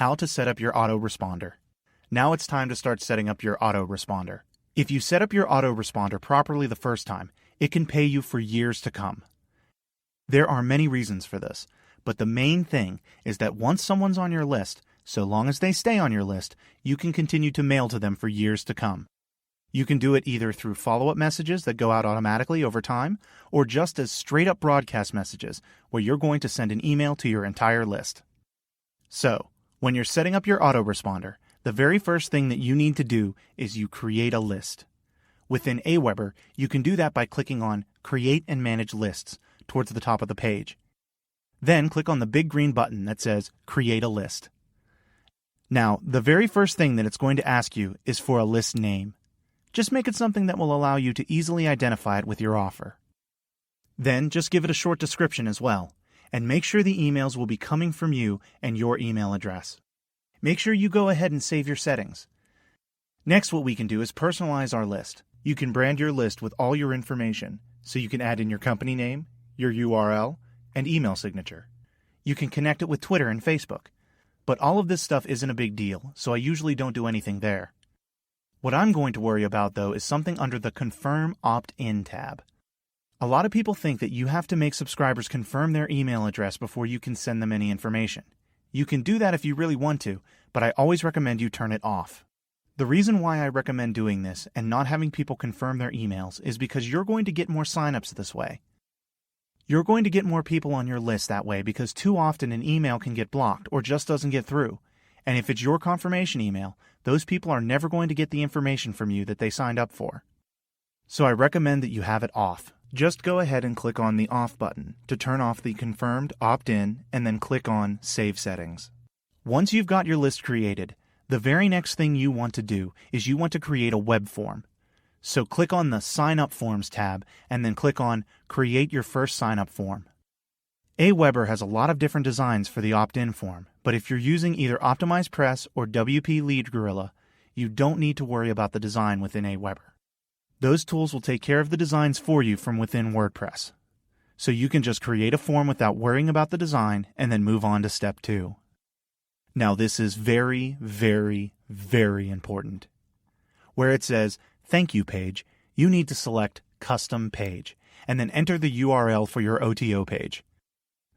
How to set up your autoresponder. Now it's time to start setting up your autoresponder. If you set up your autoresponder properly the first time, it can pay you for years to come. There are many reasons for this, but the main thing is that once someone's on your list, so long as they stay on your list, you can continue to mail to them for years to come. You can do it either through follow-up messages that go out automatically over time, or just as straight-up broadcast messages where you're going to send an email to your entire list. So, when you're setting up your autoresponder, the very first thing that you need to do is you create a list. Within Aweber, you can do that by clicking on Create and Manage Lists towards the top of the page. Then click on the big green button that says Create a List. Now, the very first thing that it's going to ask you is for a list name. Just make it something that will allow you to easily identify it with your offer. Then just give it a short description as well, and make sure the emails will be coming from you and your email address. Make sure you go ahead and save your settings. Next, what we can do is personalize our list. You can brand your list with all your information, so you can add in your company name, your URL, and email signature. You can connect it with Twitter and Facebook. But all of this stuff isn't a big deal, so I usually don't do anything there. What I'm going to worry about, though, is something under the Confirm Opt-in tab. A lot of people think that you have to make subscribers confirm their email address before you can send them any information. You can do that if you really want to, but I always recommend you turn it off. The reason why I recommend doing this and not having people confirm their emails is because you're going to get more signups this way. You're going to get more people on your list that way because too often an email can get blocked or just doesn't get through. And if it's your confirmation email, those people are never going to get the information from you that they signed up for. So I recommend that you have it off. Just go ahead and click on the off button to turn off the confirmed opt-in and then click on Save Settings. Once you've got your list created, the very next thing you want to do is you want to create a web form. So click on the Sign Up Forms tab and then click on Create Your First Sign Up Form. Aweber has a lot of different designs for the opt-in form, but if you're using either Optimize Press or WP Lead Gorilla, you don't need to worry about the design within Aweber. Those tools will take care of the designs for you from within WordPress. So you can just create a form without worrying about the design and then move on to step 2. Now this is very, very, very important. Where it says Thank You page, you need to select Custom Page and then enter the URL for your OTO page.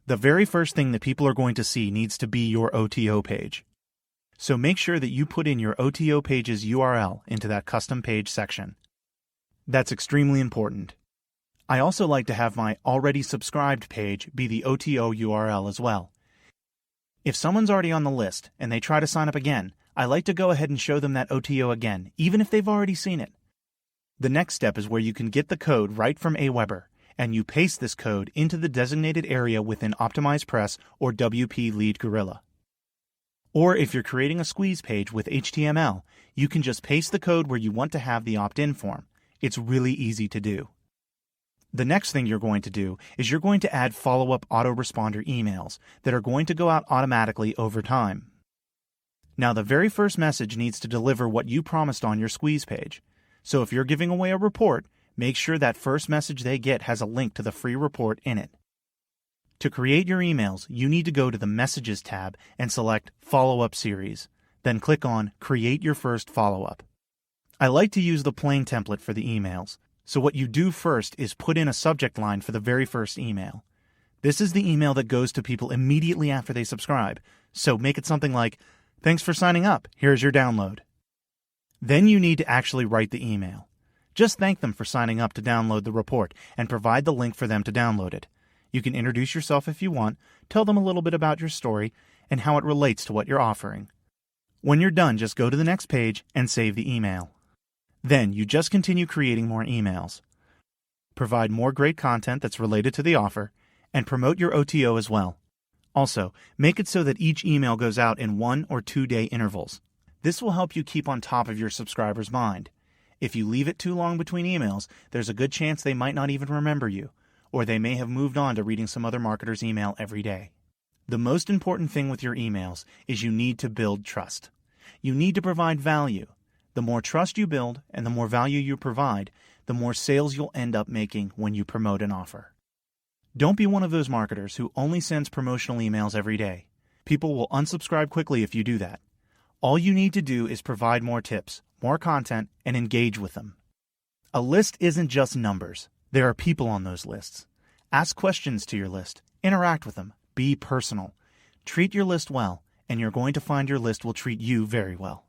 The very first thing that people are going to see needs to be your OTO page. So make sure that you put in your OTO page's URL into that custom page section. That's extremely important. I also like to have my already subscribed page be the OTO URL as well. If someone's already on the list and they try to sign up again, I like to go ahead and show them that OTO again, even if they've already seen it. The next step is where you can get the code right from Aweber, and you paste this code into the designated area within Optimize Press or WP Lead Gorilla. Or if you're creating a squeeze page with HTML, you can just paste the code where you want to have the opt-in form. It's really easy to do. The next thing you're going to do is you're going to add follow-up autoresponder emails that are going to go out automatically over time. Now, the very first message needs to deliver what you promised on your squeeze page. So if you're giving away a report, make sure that first message they get has a link to the free report in it. To create your emails, you need to go to the Messages tab and select Follow-up Series. Then click on Create Your First Follow-up. I like to use the plain template for the emails, so what you do first is put in a subject line for the very first email. This is the email that goes to people immediately after they subscribe, so make it something like, "Thanks for signing up, here's your download." Then you need to actually write the email. Just thank them for signing up to download the report and provide the link for them to download it. You can introduce yourself if you want, tell them a little bit about your story, and how it relates to what you're offering. When you're done, just go to the next page and save the email. Then you just continue creating more emails. Provide more great content that's related to the offer, and promote your OTO as well. Also, make it so that each email goes out in 1 or 2 day intervals. This will help you keep on top of your subscribers' mind. If you leave it too long between emails, there's a good chance they might not even remember you, or they may have moved on to reading some other marketer's email every day. The most important thing with your emails is you need to build trust. You need to provide value. The more trust you build and the more value you provide, the more sales you'll end up making when you promote an offer. Don't be one of those marketers who only sends promotional emails every day. People will unsubscribe quickly if you do that. All you need to do is provide more tips, more content, and engage with them. A list isn't just numbers. There are people on those lists. Ask questions to your list. Interact with them. Be personal. Treat your list well, and you're going to find your list will treat you very well.